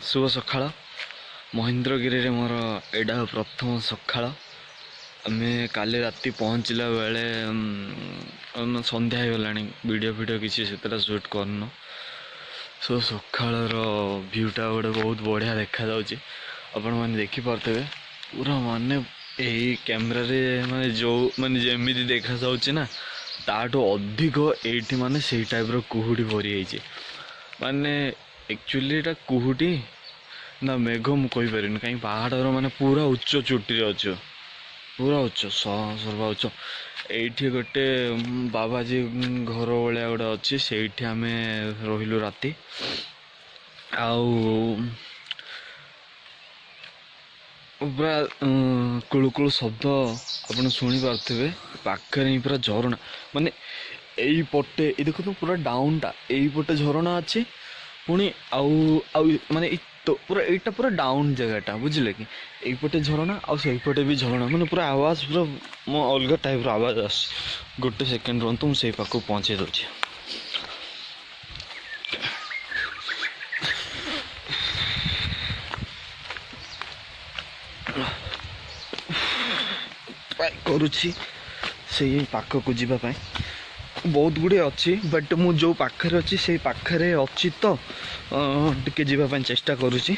शुभ सकाळ महेन्द्रगिरी रे मोर एडा प्रथम सकाळ आमे काले राति पहुँचला बेले संध्या हो गला वीडियो वीडियो किसी से शूट करन सो सकाळ भ्यूटा गोटे बहुत बढ़िया देखा जाउची आपण माने देखि पारथबे पूरा माने यही कैमरा रे माने जो माने जेमिति देखा जाउची ना ताठो अधिक एठी माने सेही टाइप रो कुहुडी भरी आइची माने एक्चुअली एटा कुहुडी ना मेघ मु कहि परिन कहीं पहाड़ माने पूरा उच्च चोटी रे अच्छो पूरा उच्च सर्वा उच्च एठी गोटे बाबाजी घर भलिया गोटे अच्छी से आम रहिलु राति आउ पूरा कुलुकुलु शब्द आप शुणी पारे पाखे पूरा झरणा माने यही पटे ये देखो तो पूरा डाउनटा यही पटे झरणा अच्छी पुणी आउ आउ माने तो पूरा एटा पूरा डाउन जगहटा बुझिले कि एपटे झरणा आउ सेपटे भी झरणा माने पूरा आवाज पूरा मो अलग टाइप रो आवाज आस गोटे सेकेंड रन तुम से पाखु पहुँचे दउछि करुछि से पाख को जीवा पाए बहुत गुड़े अच्छी बट मु जो पाखरे अच्छी से पाखरे अच्छी तो टिके जीवा चेष्टा करुछि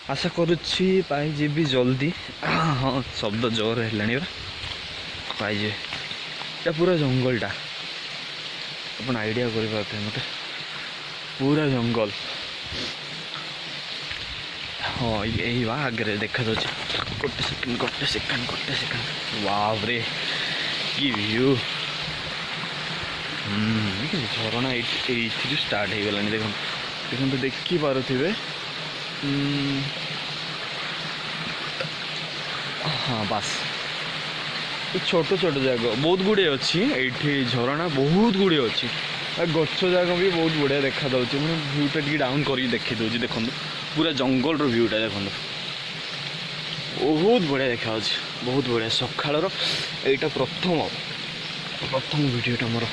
आशा करुछि पाई जीवी जल्दी हाँ शब्द जोर है पाई जे पूरा जंगलटा अपन आइडिया कर मत पूरा जंगल हाँ यही बा आगे देखा जाए गोटे सेकेंड वाव रे की व्यू झरणा ये स्टार्ट हो गलानी देखो देखो देखी पारे हाँ बास छोट छोट जगह बहुत गुड़े अच्छी ये झरणा बहुत गुड़े अच्छी गच जगह भी बहुत बढ़िया देखा दूसरी मैं भ्यूटा टी डाउन कर देखी दूसरी देखो पूरा जंगल भ्यूटा देखो बहुत बढ़िया देखा बहुत बढ़िया सकाळ यहाँ प्रथम वीडियोटा मोर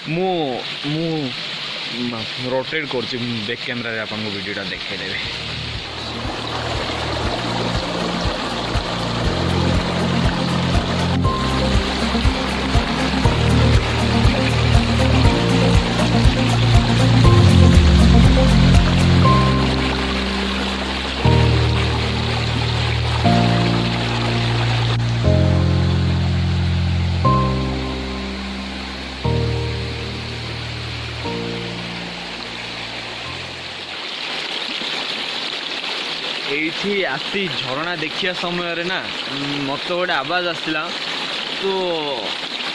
मु रोटेट कर बैक कैमरा आपको वीडियोटा देखा ये आसी झरणा देखिया समय रे ना मत गोटे आवाज आसला तो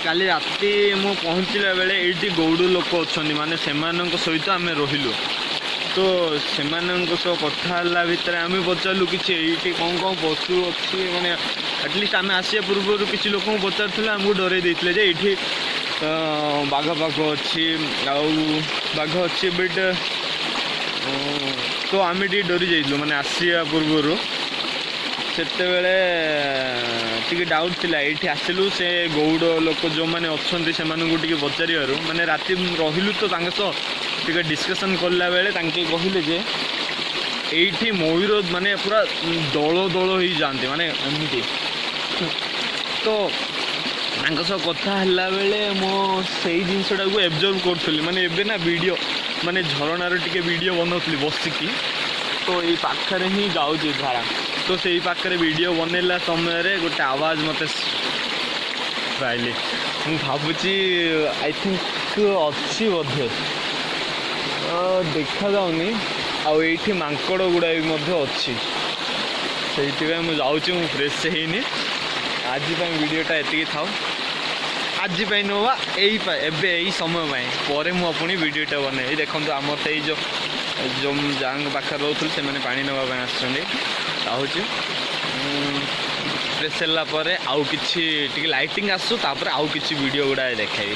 काली राति मु पहुँचला बेले ये गौड़ लोक अच्छा माने से सहित आम रहिलु तो से कथा भितर आम पचारू कि कौन कौन पशु अच्छी माने एटलिस्ट आम आसिया पूर्व किसी लोक पचार आमको डर देते ये बाघ पाघ अच्छी बाघ अच्छी बट तो आम टी डरी जाइलु माने आसिया पूर्व से डाउट थिला ये आसिलु से गौड़ लोक जो मैंने अच्छा से पचार माने राति रहिलु तो टे डिस्कसन कला बेले कहले जे ये मयूर माने पूरा दल दल हो जाते माने एमती तो कथा है बेले मो से जिनसटा को एब्जर्व करी माने एबे ना वीडियो माने झरणार टिके वीडियो बनाऊली बसिकी तो ये पाखरे ही जाऊँगी धारा तो से पाखरे वीडियो बनैला समय गोटे आवाज मत पाइली मुझे भावुची आई थिंक अच्छी बोधे देखा जाऊनी आउ ये मांकड़ गुड़ा भी अच्छी से मुझे फ्रेश होनी आज वीडियोटा एति था आज नुवा यही समय पर मुझे वीडियोटा बन देखो आम से जो जहाँ पाखे रोते से पानी नापी आसुँच फ्रेश है आउ कि लाइटिंग आसुपर आउ कि वीडियो गुड़ा देखाई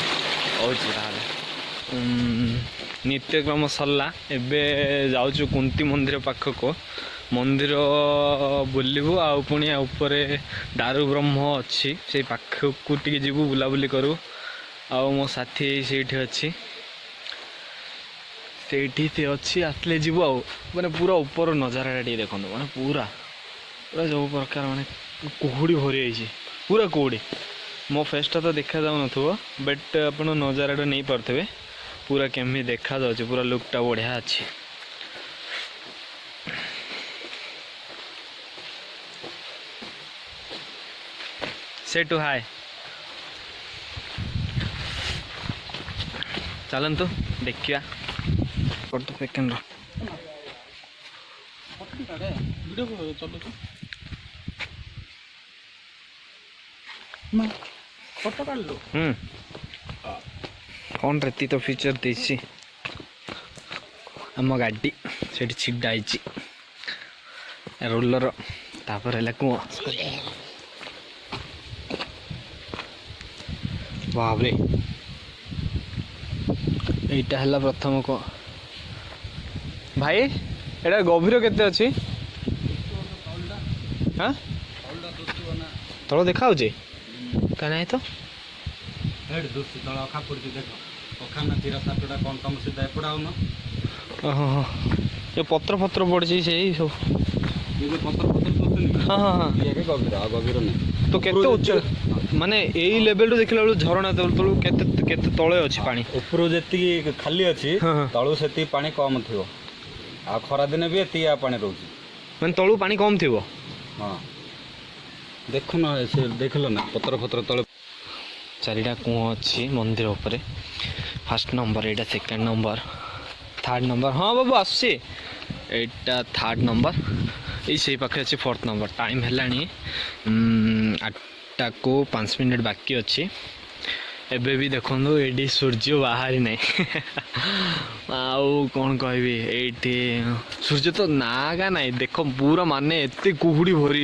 नित्यक्रम सरला एबे जाऊँ कुंती मंदिर पाखक मंदिर बुलू आउ पुणी ऊपर दारू ब्रह्म अच्छी से पाखक टी जीवु बुलाबुली करूँ आ मो साथी से अच्छी ସେଇଠି ସେ ଅଛି ଆସିଲେ ଯିବୁ ଆଉ ମାନେ ପୁରା ଉପର ନଜାରାଟା ଟିକେ ଦେଖନ୍ତୁ ମାନେ ପୁରା ପୁରା ଯେଉଁ ପ୍ରକାର ମାନେ କୁହୁଡ଼ି ଭରି ଯାଇଛି ପୁରା କୁହୁଡ଼ି ମୋ ଫେସ୍ଟା ତ ଦେଖାଯାଉନଥିବ ବଟ୍ ଆପଣ ନଜାରାଟା ନେଇପାରୁଥିବେ पूरा केमी देखा जाଉଛି पूरा लुकटा बढ़िया अच्छी से टू हाय चलतु देखिया फोटो सेकेंड फोटो काढ लो कौन रेती तो फीचर देसी आम गाड़ी से छिड़ाई रोलर तापर है कुआ बाबरे एटा है प्रथम को भाई एटा गभीर केते अच्छी हाँ तल देखा क्या नहीं तो ये पत्र पत्र पड़ी से सब हाँ हाँ हाँ गभीर नहीं तो केते उच्च माने यही लेवल देखला बेलू झरणा तलू केते केते तळे अछि पानी ऊपर जेती खाली अच्छी तलू से पानी कम थी आ खरा दिन भी एति पानी रोची माने तळू पानी कम थिवो हाँ देख ना से देखल ना पत्र पत्र तले चारिटा कुआ अच्छी मंदिर उपरे फर्स्ट नंबर एटा सेकंड नंबर थर्ड नंबर हाँ बाबू आसुची एटा थर्ड नंबर ये पाखे अच्छे फोर्थ नंबर टाइम है 8टा को 5 मिनट बाकी अच्छी एबे भी देखो ये सूर्य बाहरी नहीं आउ कौन कह सूर्य तो नागा नहीं देख पूरा माने एत कुहुड़ी भरी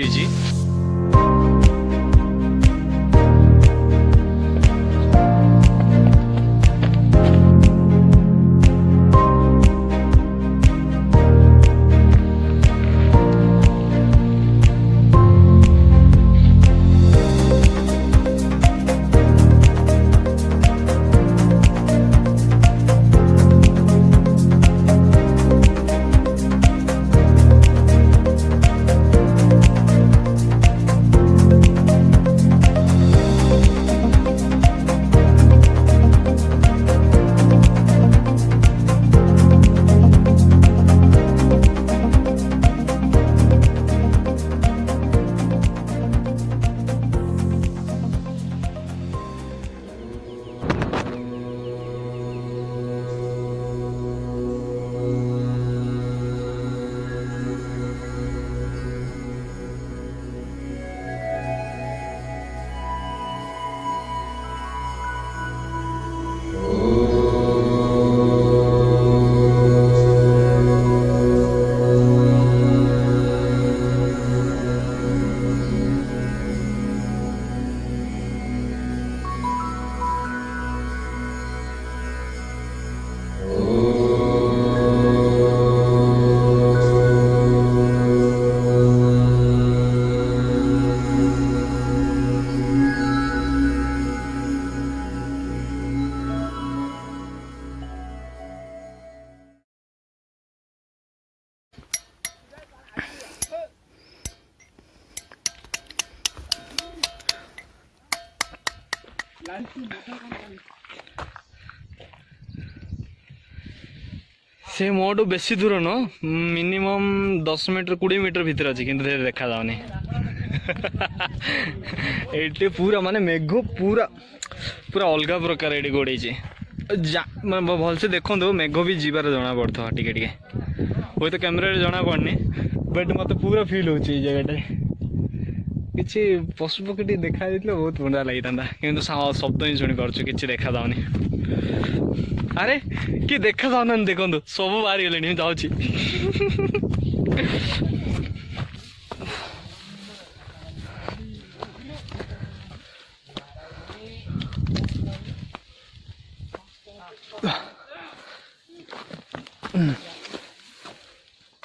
से मोटू बेसी दूर न मिनिमम 10 मीटर 20 मीटर भीतर अच्छी कि देखा जाऊनी ये पूरा माने मेघ पूरा पूरा अलग प्रकार ये गोड़े भलसे देखो मेघ भी जीवार जना पड़ता टे टे हुए तो कैमेरा जना पड़नी बट मत पूरा फील हो जगह किसी पशु पक्षी देखा बहुत बढ़िया लगी था कि शब्द ही शुणी पार्छ कि देखा जाऊनी अरे कि देखा जाऊना देखो सब बाहरी गले जाऊँगी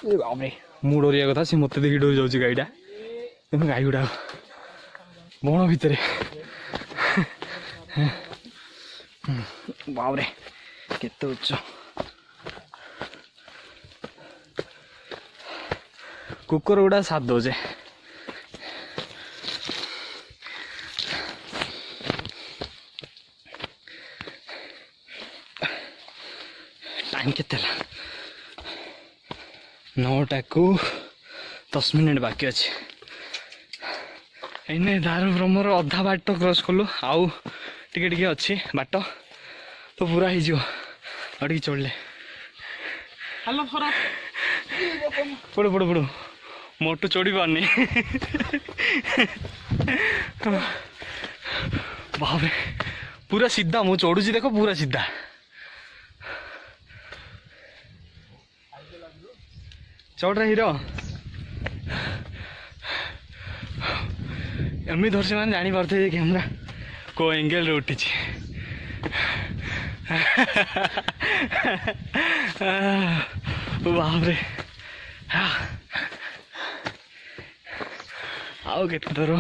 बाबरे मु डरिया कथा सी मत देखी डरी जाऊँ गाईटा गाई गुड़ा बण भितर बाबरे केते उच्च କୁକୁର ଗୁଡ଼ା ସାଥ ଦଉଛେ। ଟାଇମ୍ କେତେ ହେଲା? 9ଟାକୁ 10 ମିନିଟ୍ ବାକି ଅଛି। ଏଇନେ ଦାରୁବ୍ରହ୍ମର ଅଧା ବାଟ କ୍ରସ୍ କଲୁ, ଆଉ ଟିକେ ଟିକେ ଅଛି ବାଟ, ତ ପୁରା ହେଇଯିବ ଆଉ ଟିକେ ଚଳିଲେ। ହ୍ୟାଲୋ ଫରା ପଡ଼ୁ ପଡ଼ୁ ପଡ଼ୁ, ମୋଟୁ ଚଢ଼ି ପାରୁନି। ବାପରେ ପୁରା ସିଧା ମୁଁ ଚଢ଼ୁଛି, ଦେଖ ପୁରା ସିଧା। ଚଢ଼ରେ ହିରୋ ଏମିତି ଧରିଛି ମାନେ ଜାଣିପାରୁଥିବେ ଯେ କ୍ୟାମେରା କେଉଁ ଏଙ୍ଗେଲରେ ଉଠିଛି। ବାପରେ ଆଉ କେତେ ଥର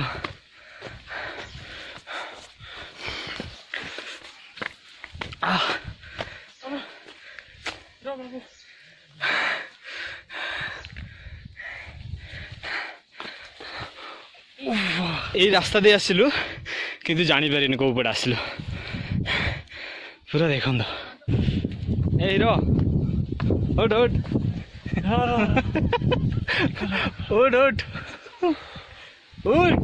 এই রাস্তা দিয়ে আসছিলু কিন্তু জানিপারিনি কেউ পଟେ আসিলু। পুরা দেখুন এই র ওঠ ওঠ ওঠ ওঠ ওঠ।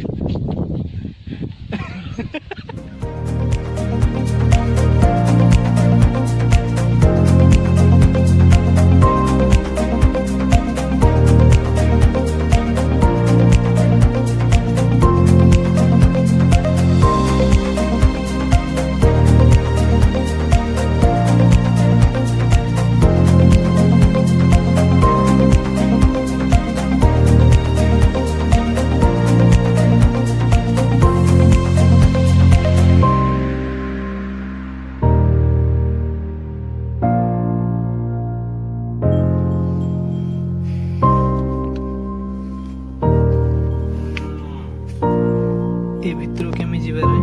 ଏ ଭିତରୁ କେମିତି ଯିବାରେ?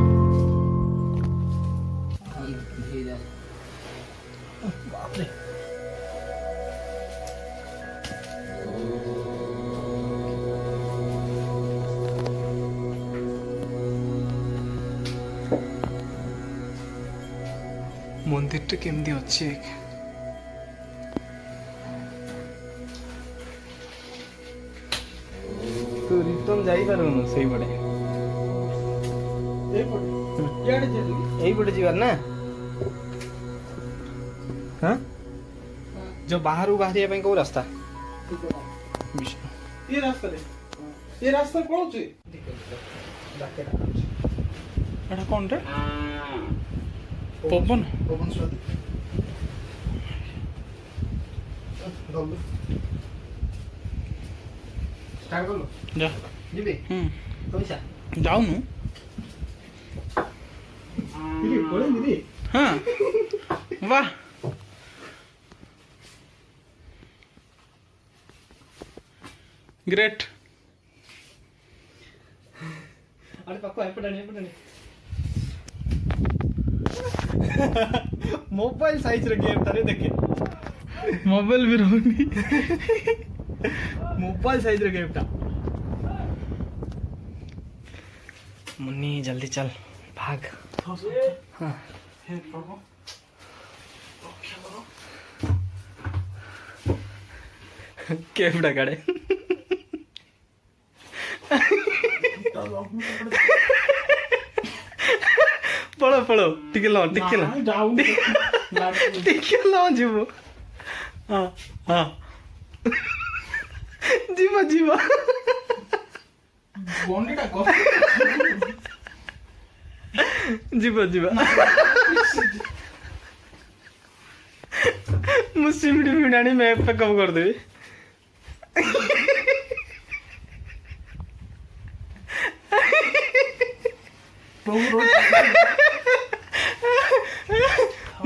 ମନ୍ଦିରଟା କେମିତି ଅଛି? ତୁ ରିଟର୍ନ ଯାଇପାରିବୁନୁ ସେଇପଟେ, এইপটে ଯିବାର ନା? ହଁ ଯୋଉ ବାହାରୁ ବାହାରିବା ପାଇଁ କୋଉ ରାସ୍ତା? ये रास्ता पळुଛି ଏଟା କଣଟେ? ପବନ पवन स्वादी दल्लु स्टार्ट करलो ଯା ଯିବେ ପଇସା ଯାଉନୁ। ଦିଦି ପଳେଇ ଦିଦି ହଁ ବାହ ଗ୍ରେଟ୍। अरे पापा एपटानी मोबाइल साइज रे गेम तारे देखे ମୋବାଇଲ ବି ରହୁନି। मोबाइल साइज रे गेम ता मुन्नी जल्दी चल भाग। हे प्रभु କେଉଁଟା କାଳେ ପଳ ପଳ ଟିକେ ଲ ଟିକେ ଲ ଟିକେ ଲ ଯିବ। ହଁ ହଁ ଯିବ ଯିବ ବଣ୍ଡିଟା କ ଯିବ ଯିବ। ମୁଁ ସିମିଡ଼ି ଫିମିଡ଼ି ଆଣି ମ୍ୟାପ୍ ପ୍ୟାକଅପ୍ କରିଦେବି।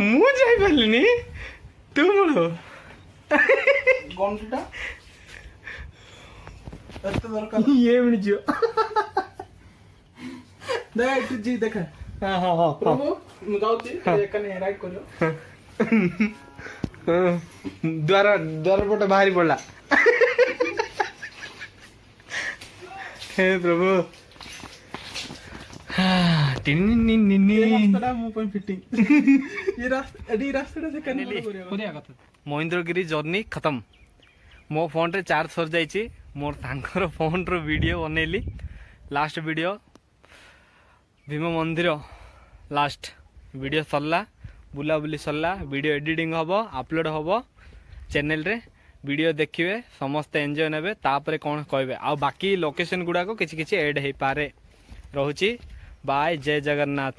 ମୁଁ ଯାଇପାରିଲିନି ତୁ ମୋର ଗଣ୍ଡିଟା ଏତେ ଦରକାର ଇଏ ମିଳିଯିବ। ଦେଖ ଏଠି ଜି ଦେଖ ହଁ ହଁ ହଁ ପ୍ରଭୁ ମୁଁ ଯାଉଛି ଏକାନେ ରାଇଟ୍ କରିବ ଦ୍ୱାର ଦ୍ୱାର ପଟେ ବାହାରି ପଡିଲା। हे प्रभु ରାସ୍ତାଟା ମୋ ପାଇଁ ଫିଟିଂ ଏଇ ରାସ୍ତାଟା ସେ କାଲି କରିବା କଥା ମହେନ୍ଦ୍ରଗିରି ଜର୍ଣ୍ଣି ଖତମ। ମୋ ଫୋନ୍ରେ ଚାର୍ଜ ସରିଯାଇଛି। ମୋର ତାଙ୍କର ଫୋନ୍ର ଭିଡ଼ିଓ ବନେଇଲି। ଲାଷ୍ଟ ଭିଡ଼ିଓ ଭୀମ ମନ୍ଦିର ଲାଷ୍ଟ ଭିଡ଼ିଓ ସରିଲା, ବୁଲାବୁଲି ସରିଲା। ଭିଡ଼ିଓ ଏଡ଼ିଟିଂ ହେବ, ଅପଲୋଡ଼ ହେବ ଚ୍ୟାନେଲରେ। ଭିଡ଼ିଓ ଦେଖିବେ, ସମସ୍ତେ ଏନ୍ଜୟ ନେବେ, ତାପରେ କ'ଣ କହିବେ। ଆଉ ବାକି ଲୋକେସନ୍ ଗୁଡ଼ାକ କିଛି କିଛି ଏଡ଼୍ ହେଇପାରେ। ରହୁଛି ବାଏ, ଜୟ ଜଗନ୍ନାଥ।